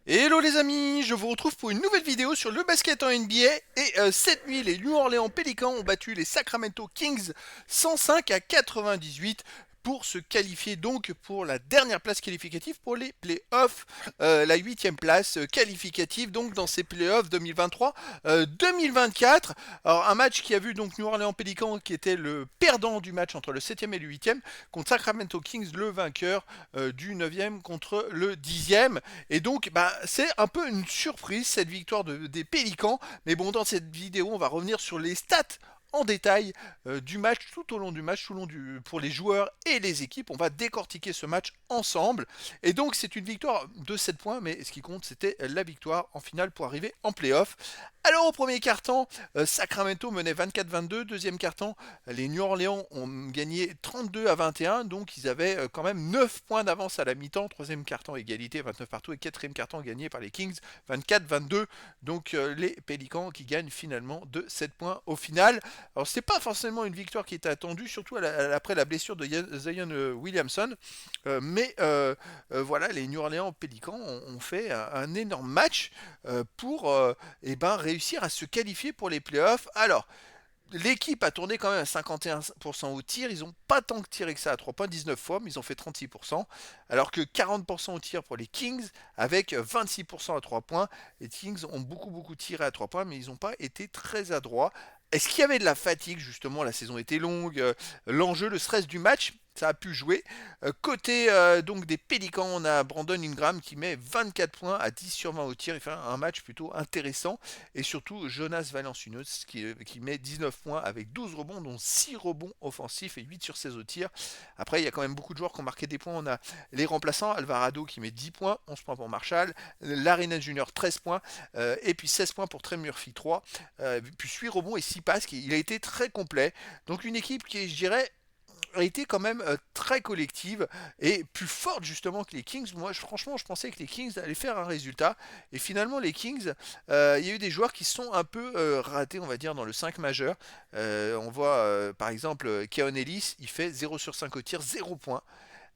Hello les amis, je vous retrouve pour une nouvelle vidéo sur le basket en NBA et cette nuit les New Orleans Pelicans ont battu les Sacramento Kings 105 à 98 pour se qualifier donc pour la dernière place qualificative pour les playoffs, la huitième place qualificative donc dans ces playoffs 2023-2024. Alors un match qui a vu donc New Orleans Pelicans qui était le perdant du match entre le septième et le huitième contre Sacramento Kings le vainqueur du neuvième contre le dixième. Et donc, c'est un peu une surprise cette victoire des Pélicans. Mais bon, dans cette vidéo, on va revenir sur les stats en détail du match, tout au long du match, pour les joueurs et les équipes. On va décortiquer ce match ensemble. Et donc, c'est une victoire de 7 points, mais ce qui compte, c'était la victoire en finale pour arriver en playoff. Alors, au premier quart-temps, Sacramento menait 24-22. Deuxième quart-temps, les New Orleans ont gagné 32 à 21. Donc, ils avaient quand même 9 points d'avance à la mi-temps. Troisième quart-temps, égalité, 29 partout. Et quatrième quart-temps, gagné par les Kings, 24-22. Donc, les Pélicans qui gagnent finalement de 7 points au final. Alors, c'est pas forcément une victoire qui était attendue, surtout après la blessure de Zion Williamson. Voilà, les New Orleans Pélicans ont fait un énorme match pour réussir à se qualifier pour les playoffs. Alors, l'équipe a tourné quand même à 51% au tir. Ils n'ont pas tant que tiré que ça à 3 points, 19 fois, mais ils ont fait 36%. Alors que 40% au tir pour les Kings, avec 26% à 3 points. Les Kings ont beaucoup tiré à 3 points, mais ils n'ont pas été très adroits. Est-ce qu'il y avait de la fatigue justement? La saison était longue. L'enjeu, le stress du match, ça a pu jouer. Côté donc des Pélicans, on a Brandon Ingram qui met 24 points à 10 sur 20 au tir. Il fait un match plutôt intéressant. Et surtout Jonas Valanciunas qui met 19 points avec 12 rebonds, dont 6 rebonds offensifs et 8 sur 16 au tir. Après, il y a quand même beaucoup de joueurs qui ont marqué des points. On a les remplaçants, Alvarado qui met 10 points, 11 points pour Marshall, Larinen Junior 13 points, et puis 16 points pour Trey Murphy 3, puis 8 rebonds et 6 passes. Il a été très complet. Donc une équipe qui, je dirais, a été quand même très collective et plus forte justement que les Kings. Moi, franchement, je pensais que les Kings allaient faire un résultat. Et finalement, les Kings, il y a eu des joueurs qui sont un peu ratés, on va dire, dans le 5 majeur. On voit par exemple Keon Ellis, il fait 0 sur 5 au tir, 0 points.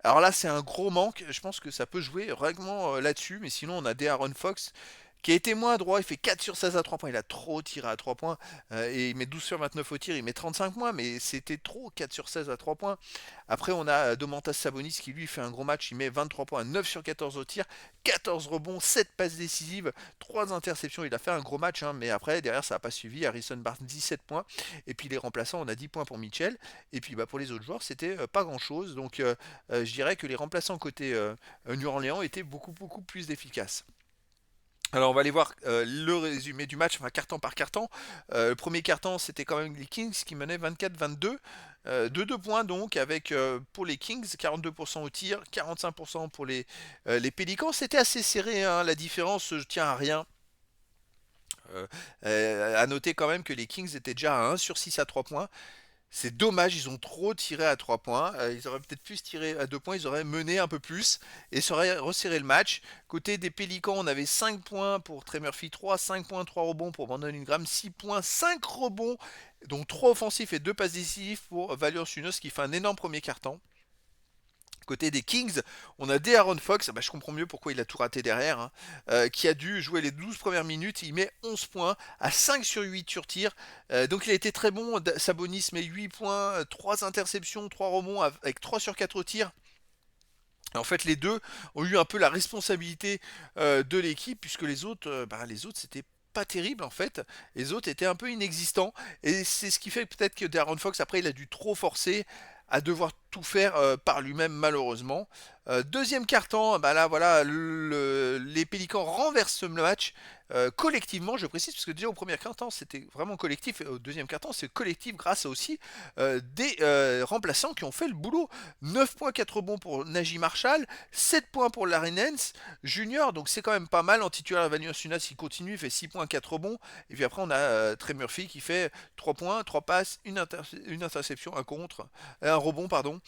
Alors là, c'est un gros manque. Je pense que ça peut jouer réellement là-dessus. Mais sinon, on a De'Aaron Fox qui a été moins droit. Il fait 4 sur 16 à 3 points. Il a trop tiré à 3 points. Et il met 12 sur 29 au tir. Il met 35 points. Mais c'était trop, 4 sur 16 à 3 points. Après, on a Domantas Sabonis qui lui fait un gros match. Il met 23 points, 9 sur 14 au tir. 14 rebonds, 7 passes décisives, 3 interceptions. Il a fait un gros match. Mais après, derrière, ça n'a pas suivi. Harrison Barnes, 17 points. Et puis les remplaçants, on a 10 points pour Mitchell. Et puis pour les autres joueurs, c'était pas grand-chose. Donc je dirais que les remplaçants côté New Orleans étaient beaucoup plus efficaces. Alors on va aller voir le résumé du match, enfin carton par carton. Le premier carton c'était quand même les Kings qui menaient 24-22. De 2 points donc avec pour les Kings 42% au tir, 45% pour les Pélicans. C'était assez serré, hein, la différence je tiens à rien. À noter quand même que les Kings étaient déjà à 1 sur 6 à 3 points. C'est dommage, ils ont trop tiré à 3 points. Ils auraient peut-être pu se tirer à 2 points, ils auraient mené un peu plus et ça aurait resserré le match. Côté des Pélicans, on avait 5 points pour Trey Murphy 3, 5 points, 3 rebonds pour Brandon Ingram, 6 points, 5 rebonds, donc 3 offensifs et 2 passes décisives pour Valanciunas qui fait un énorme premier quart-temps. Côté des Kings, on a De'Aaron Fox, je comprends mieux pourquoi il a tout raté derrière, hein, qui a dû jouer les 12 premières minutes. Il met 11 points à 5 sur 8 sur tir. Donc il a été très bon. Sabonis met 8 points, 3 interceptions, 3 rebonds avec 3 sur 4 au tir. En fait, les deux ont eu un peu la responsabilité de l'équipe, puisque les autres c'était pas terrible en fait. Les autres étaient un peu inexistants. Et c'est ce qui fait peut-être que Darren Fox, après, il a dû trop forcer à devoir tout faire par lui-même malheureusement. Deuxième carton, là voilà, les Pélicans renversent le match collectivement, je précise, parce que déjà au premier quart-temps c'était vraiment collectif, et au deuxième quart-temps c'est collectif grâce aussi des remplaçants qui ont fait le boulot. 9 points, 4 rebonds pour Najee Marshall, 7 points pour Larry Nance Junior, donc c'est quand même pas mal. En titulaire, Valanciunas il continue, il fait 6 points, 4 rebonds, et puis après on a Trey Murphy qui fait 3 points, 3 passes, une interception, un contre, un rebond pardon,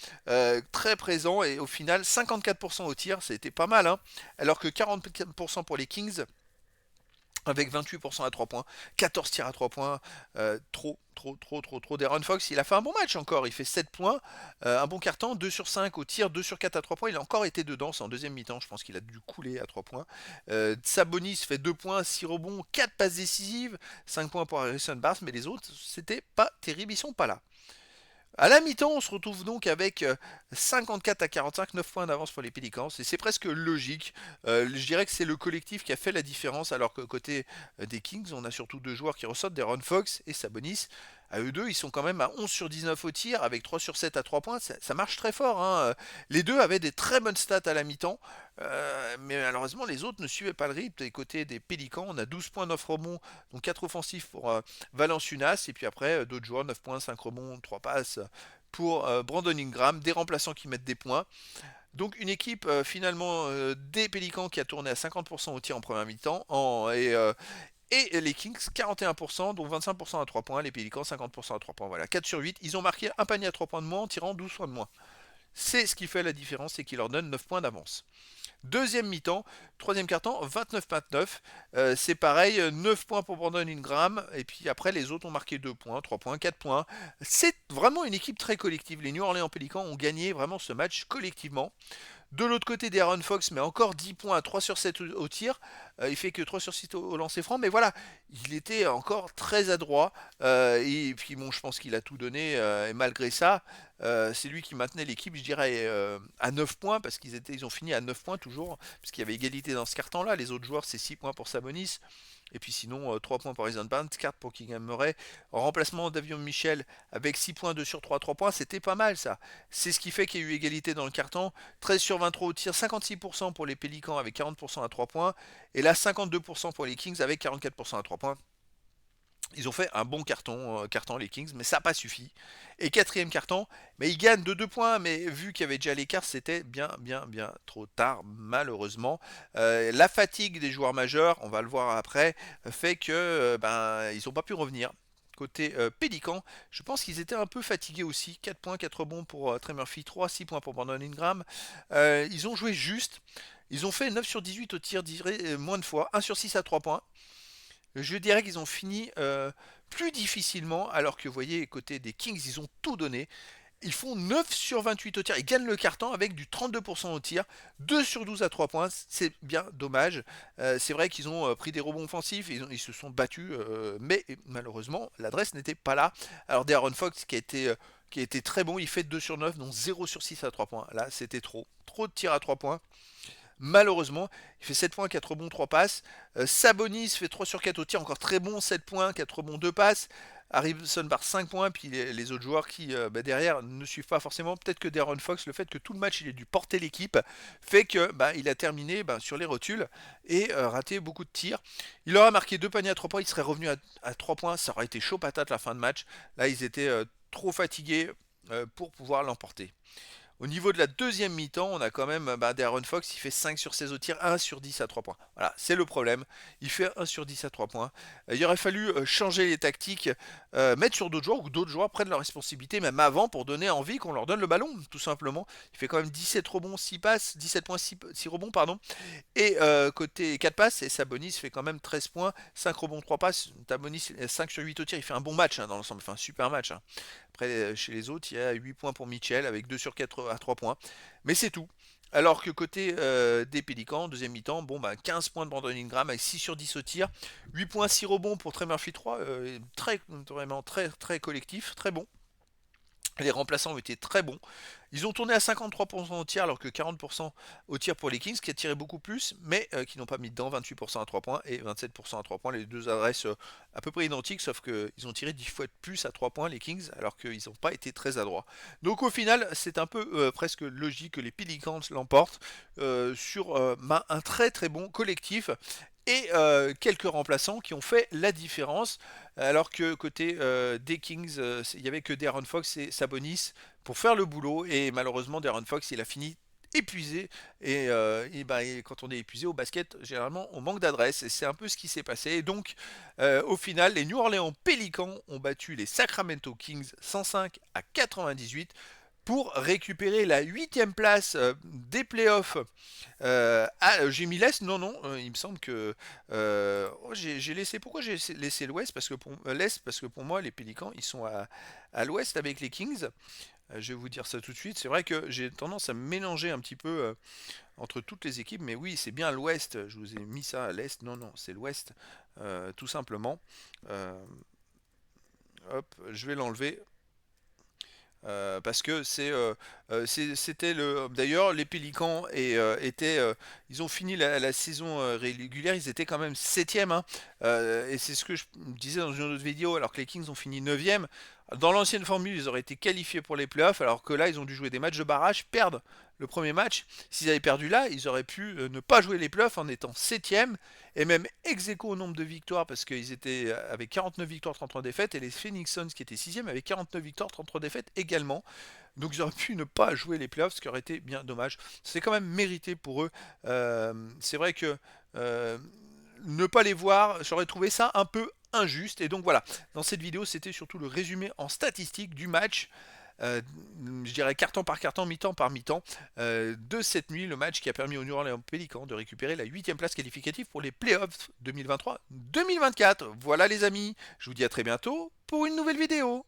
très présent, et au final 54% au tir, c'était pas mal, hein, alors que 44% pour les Kings. avec 28% à 3 points, 14 tirs à 3 points, trop. D'Aaron Fox, il a fait un bon match encore, il fait 7 points, un bon carton, 2 sur 5 au tir, 2 sur 4 à 3 points, il a encore été dedans, c'est en deuxième mi-temps, je pense qu'il a dû couler à 3 points. Sabonis fait 2 points, 6 rebonds, 4 passes décisives, 5 points pour Harrison Barnes, mais les autres, c'était pas terrible, ils sont pas là. À la mi-temps, on se retrouve donc avec 54 à 45, 9 points d'avance pour les Pelicans, et c'est presque logique. Je dirais que c'est le collectif qui a fait la différence, alors que côté des Kings, on a surtout deux joueurs qui ressortent, De'Aaron Fox et Sabonis. À eux deux, ils sont quand même à 11 sur 19 au tir, avec 3 sur 7 à 3 points, ça marche très fort, hein. Les deux avaient des très bonnes stats à la mi-temps, mais malheureusement les autres ne suivaient pas le rythme. Et côté des Pélicans, on a 12 points, 9 rebonds, donc 4 offensifs pour Valanciunas, et puis après d'autres joueurs, 9 points, 5 rebonds, 3 passes pour Brandon Ingram, des remplaçants qui mettent des points. Donc une équipe finalement des Pélicans qui a tourné à 50% au tir en première mi-temps, et les Kings 41%, donc 25% à 3 points, les Pélicans 50% à 3 points. Voilà, 4 sur 8, ils ont marqué un panier à 3 points de moins en tirant 12 points de moins. C'est ce qui fait la différence et qui leur donne 9 points d'avance. Deuxième mi-temps, troisième quart-temps, 29-29. C'est pareil, 9 points pour Brandon Ingram. Et puis après, les autres ont marqué 2 points, 3 points, 4 points. C'est vraiment une équipe très collective. Les New Orleans Pelicans ont gagné vraiment ce match collectivement. De l'autre côté, De'Aaron Fox met encore 10 points, 3 sur 7 au tir. Il fait que 3 sur 6 au lancer franc. Mais voilà, il était encore très adroit. Et puis bon, je pense qu'il a tout donné. Et malgré ça, c'est lui qui maintenait l'équipe, je dirais, à 9 points. Parce ils ont fini à 9 points toujours. Parce qu'il y avait égalité dans ce carton-là. Les autres joueurs, c'est 6 points pour Sabonis. Et puis sinon, 3 points pour Harrison Barnes, 4 pour Keegan Murray. En remplacement d'Avion Michel, avec 6 points, 2 sur 3, 3 points, c'était pas mal ça. C'est ce qui fait qu'il y a eu égalité dans le carton. 13 sur 23 au tir, 56% pour les Pélicans avec 40% à 3 points. Et là, 52% pour les Kings avec 44% à 3 points. Ils ont fait un bon carton les Kings, mais ça n'a pas suffi. Et quatrième carton, mais ils gagnent de 2 points, mais vu qu'il y avait déjà l'écart, c'était bien trop tard, malheureusement. La fatigue des joueurs majeurs, on va le voir après, fait que ils n'ont pas pu revenir. Côté Pélican, je pense qu'ils étaient un peu fatigués aussi. 4 points, 4 rebonds pour Trey Murphy, 3, 6 points pour Brandon Ingram. Ils ont joué juste. Ils ont fait 9 sur 18 au tir, moins de fois, 1 sur 6 à 3 points. Je dirais qu'ils ont fini plus difficilement, alors que vous voyez, côté des Kings, ils ont tout donné. Ils font 9 sur 28 au tir. Ils gagnent le carton avec du 32% au tir. 2 sur 12 à 3 points. C'est bien dommage. C'est vrai qu'ils ont pris des rebonds offensifs. Ils se sont battus. Mais malheureusement, l'adresse n'était pas là. Alors, De'Aaron Fox qui a été très bon. Il fait 2 sur 9, donc 0 sur 6 à 3 points. Là, c'était trop. Trop de tirs à 3 points. Malheureusement, il fait 7 points, 4 rebonds, 3 passes. Sabonis fait 3 sur 4 au tir, encore très bon, 7 points, 4 rebonds, 2 passes. Harrison par 5 points, puis les autres joueurs qui derrière ne suivent pas forcément. Peut-être que De'Aaron Fox, le fait que tout le match il ait dû porter l'équipe, fait que il a terminé sur les rotules et raté beaucoup de tirs. Il aura marqué 2 paniers à 3 points, il serait revenu à 3 points, ça aurait été chaud patate la fin de match. Là, ils étaient trop fatigués pour pouvoir l'emporter. Au niveau de la deuxième mi-temps, on a quand même De'Aaron Fox, il fait 5 sur 16 au tir, 1 sur 10 à 3 points. Voilà, c'est le problème. Il fait 1 sur 10 à 3 points. Il aurait fallu changer les tactiques, mettre sur d'autres joueurs ou que d'autres joueurs prennent leurs responsabilités, même avant, pour donner envie qu'on leur donne le ballon, tout simplement. Il fait quand même 17 rebonds, 6 passes, 17 points, 6 rebonds, pardon. Et côté 4 passes, et Sabonis fait quand même 13 points, 5 rebonds, 3 passes. Sabonis, 5 sur 8 au tir, il fait un bon match dans l'ensemble, il fait un super match. Après, chez les autres, il y a 8 points pour Mitchell avec 2 sur 4 à 3 points. Mais c'est tout. Alors que côté des Pélicans, deuxième mi-temps, 15 points de Brandon Ingram avec 6 sur 10 au tir, 8 points, 6 rebonds pour Trey Murphy 3, vraiment très collectif, très bon. Les remplaçants ont été très bons. Ils ont tourné à 53% au tir alors que 40% au tir pour les Kings qui a tiré beaucoup plus mais qui n'ont pas mis dedans, 28% à 3 points et 27% à 3 points. Les deux adresses à peu près identiques sauf qu'ils ont tiré 10 fois de plus à 3 points les Kings alors qu'ils n'ont pas été très adroits. Donc au final c'est un peu presque logique que les Pelicans l'emportent sur un très bon collectif et quelques remplaçants qui ont fait la différence. Alors que côté des Kings, il n'y avait que De'Aaron Fox et Sabonis pour faire le boulot. Et malheureusement, De'Aaron Fox, il a fini épuisé. Et quand on est épuisé au basket, généralement, on manque d'adresse. Et c'est un peu ce qui s'est passé. Et donc, au final, les New Orleans Pelicans ont battu les Sacramento Kings 105 à 98 pour récupérer la 8e place des playoffs. J'ai mis l'Est. Non, non, il me semble que oh, j'ai laissé. Pourquoi j'ai laissé l'Ouest? Parce que pour l'Est, parce que pour moi, les Pélicans, ils sont à l'Ouest avec les Kings. Je vais vous dire ça tout de suite. C'est vrai que j'ai tendance à me mélanger un petit peu entre toutes les équipes, mais oui, c'est bien l'Ouest. Je vous ai mis ça à l'Est. Non, non, c'est l'Ouest, tout simplement. Euh, Hop, je vais l'enlever. Parce que c'était le. D'ailleurs, les Pélicans ils ont fini la saison régulière, ils étaient quand même septième, hein. Et c'est ce que je disais dans une autre vidéo, alors que les Kings ont fini neuvième. Dans l'ancienne formule, ils auraient été qualifiés pour les playoffs, alors que là, ils ont dû jouer des matchs de barrage, perdre le premier match. S'ils avaient perdu là, ils auraient pu ne pas jouer les playoffs en étant septième et même ex aequo au nombre de victoires parce qu'ils étaient avec 49 victoires, 33 défaites et les Phoenix Suns qui étaient sixième avec 49 victoires, 33 défaites également. Donc ils auraient pu ne pas jouer les playoffs, ce qui aurait été bien dommage. C'est quand même mérité pour eux. C'est vrai que euh, ne pas les voir, j'aurais trouvé ça un peu injuste. Et donc voilà, dans cette vidéo, c'était surtout le résumé en statistiques du match. Je dirais carton par carton, mi-temps par mi-temps, de cette nuit, le match qui a permis aux New Orleans Pelicans de récupérer la 8e place qualificative pour les playoffs 2023-2024. Voilà les amis, je vous dis à très bientôt pour une nouvelle vidéo.